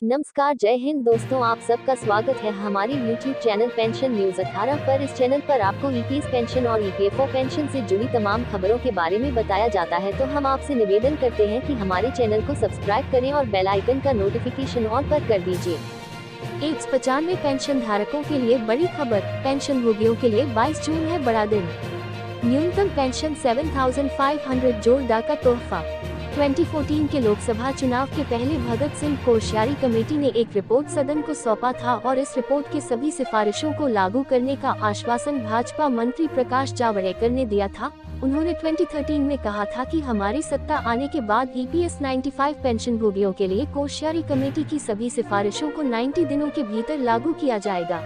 नमस्कार, जय हिंद दोस्तों, आप सबका स्वागत है हमारे YouTube चैनल पेंशन न्यूज 18 पर। इस चैनल पर आपको ईपीएस पेंशन और ईपीएफओ पेंशन से जुड़ी तमाम खबरों के बारे में बताया जाता है। तो हम आपसे निवेदन करते हैं कि हमारे चैनल को सब्सक्राइब करें और बेल आइकन का नोटिफिकेशन ऑन पर कर दीजिए। 195 पेंशन धारकों के लिए बड़ी खबर, पेंशन भोगियों के लिए 22 जून है बड़ा दिन। न्यूनतम पेंशन 7,500 जोड़दार का तोहफा। 2014 के लोकसभा चुनाव के पहले भगत सिंह कोश्यारी कमेटी ने एक रिपोर्ट सदन को सौंपा था और इस रिपोर्ट के सभी सिफारिशों को लागू करने का आश्वासन भाजपा मंत्री प्रकाश जावड़ेकर ने दिया था। उन्होंने 2013 में कहा था कि हमारी सत्ता आने के बाद ईपीएस 95 पेंशन भोगियों के लिए कोश्यारी कमेटी की सभी सिफारिशों को 90 दिनों के भीतर लागू किया जाएगा।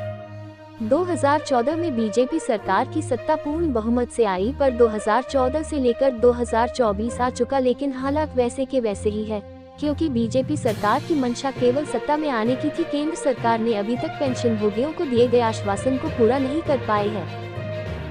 2014 में बीजेपी सरकार की सत्ता पूर्ण बहुमत से आई, पर 2014 से लेकर 2024 आ चुका, लेकिन हालात वैसे के वैसे ही है, क्योंकि बीजेपी सरकार की मंशा केवल सत्ता में आने की थी। केंद्र सरकार ने अभी तक पेंशन भोगियों को दिए गए आश्वासन को पूरा नहीं कर पाए है।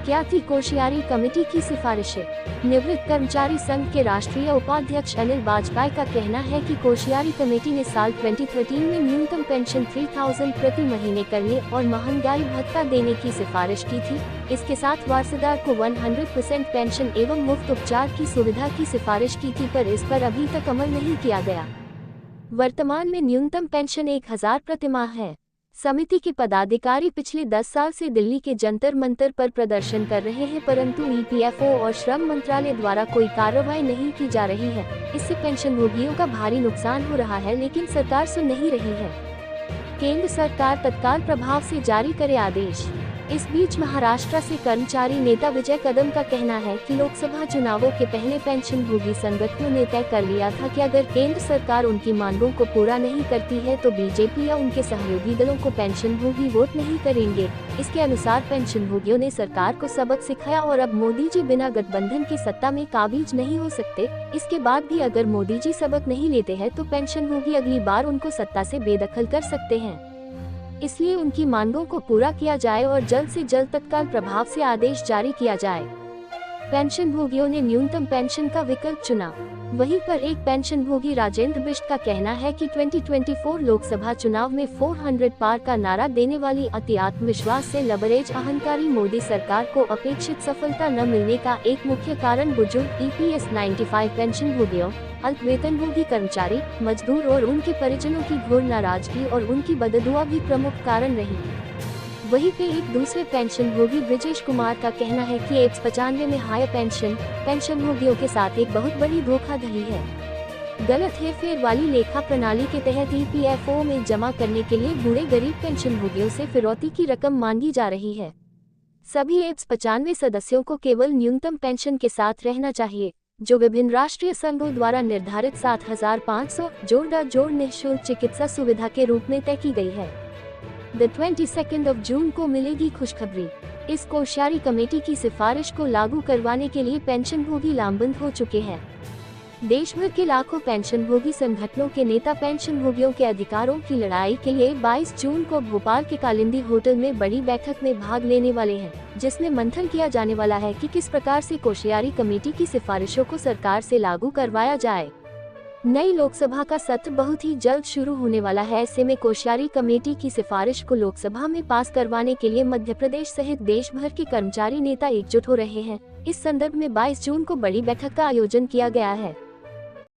क्या थी कोश्यारी कमेटी की सिफारिशें? निवृत्त कर्मचारी संघ के राष्ट्रीय उपाध्यक्ष अनिल वाजपेयी का कहना है कि कोश्यारी कमेटी ने साल 2013 में न्यूनतम पेंशन 3000 प्रति महीने करने और महंगाई भत्ता देने की सिफारिश की थी। इसके साथ वारसेदार को 100% पेंशन एवं मुफ्त उपचार की सुविधा की सिफारिश की थी, पर इस पर अभी तक अमल नहीं किया गया। वर्तमान में न्यूनतम पेंशन 1000 प्रतिमाह है। समिति के पदाधिकारी पिछले 10 साल से दिल्ली के जंतर मंतर पर प्रदर्शन कर रहे हैं, परंतु ईपीएफओ और श्रम मंत्रालय द्वारा कोई कार्रवाई नहीं की जा रही है। इससे पेंशन भोगियों का भारी नुकसान हो रहा है, लेकिन सरकार सुन नहीं रही है। केंद्र सरकार तत्काल प्रभाव से जारी करे आदेश। इस बीच महाराष्ट्र से कर्मचारी नेता विजय कदम का कहना है कि लोकसभा चुनावों के पहले पेंशन भोगी संगठनों ने तय कर लिया था कि अगर केंद्र सरकार उनकी मांगों को पूरा नहीं करती है तो बीजेपी या उनके सहयोगी दलों को पेंशन भोगी वोट नहीं करेंगे। इसके अनुसार पेंशन भोगियों ने सरकार को सबक सिखाया और अब मोदी जी बिना गठबंधन की सत्ता में काबिज नहीं हो सकते। इसके बाद भी अगर मोदी जी सबक नहीं लेते हैं तो पेंशन भोगी अगली बार उनको सत्ता से बेदखल कर सकते हैं। इसलिए उनकी मांगों को पूरा किया जाए और जल्द से जल्द तत्काल प्रभाव से आदेश जारी किया जाए। पेंशन भोगियों ने न्यूनतम पेंशन का विकल्प चुना। वहीं पर एक पेंशन भोगी राजेंद्र बिष्ट का कहना है कि 2024 लोकसभा चुनाव में 400 पार का नारा देने वाली अति आत्मविश्वास से लबरेज अहंकारी मोदी सरकार को अपेक्षित सफलता न मिलने का एक मुख्य कारण बुजुर्ग, ईपीएस 95 पेंशन भोगियों, अल्प वेतनभोगी कर्मचारी, मजदूर और उनके परिजनों की घोर नाराजगी और उनकी बददुआ भी प्रमुख कारण रही। वहीं पे एक दूसरे पेंशन भोगी ब्रिजेश कुमार का कहना है कि 195 में हायर पेंशन भोगियों के साथ एक बहुत बड़ी धोखाधड़ी है। गलत हेरफेर वाली लेखा प्रणाली के तहत ईपीएफओ में जमा करने के लिए बूढ़े गरीब पेंशन भोगियों से फिरौती की रकम मांगी जा रही है। सभी 195 सदस्यों को केवल न्यूनतम पेंशन के साथ रहना चाहिए, जो विभिन्न राष्ट्रीय संघों द्वारा निर्धारित 7,500 जोड़ निःशुल्क चिकित्सा सुविधा के रूप में तय की गई है। 22 जून को मिलेगी खुशखबरी। इस कोश्यारी कमेटी की सिफारिश को लागू करवाने के लिए पेंशन भोगी लामबंद हो चुके हैं। देश भर के लाखों पेंशन भोगी संगठनों के नेता पेंशन भोगियों के अधिकारों की लड़ाई के लिए 22 जून को भोपाल के कालिंदी होटल में बड़ी बैठक में भाग लेने वाले हैं, जिसमें मंथन किया जाने वाला है कि किस प्रकार से कोश्यारी कमेटी की सिफारिशों को सरकार से लागू करवाया जाए। नई लोकसभा का सत्र बहुत ही जल्द शुरू होने वाला है। ऐसे में कोश्यारी कमेटी की सिफारिश को लोकसभा में पास करवाने के लिए मध्य प्रदेश सहित देश भर के कर्मचारी नेता एकजुट हो रहे हैं। इस संदर्भ में 22 जून को बड़ी बैठक का आयोजन किया गया है।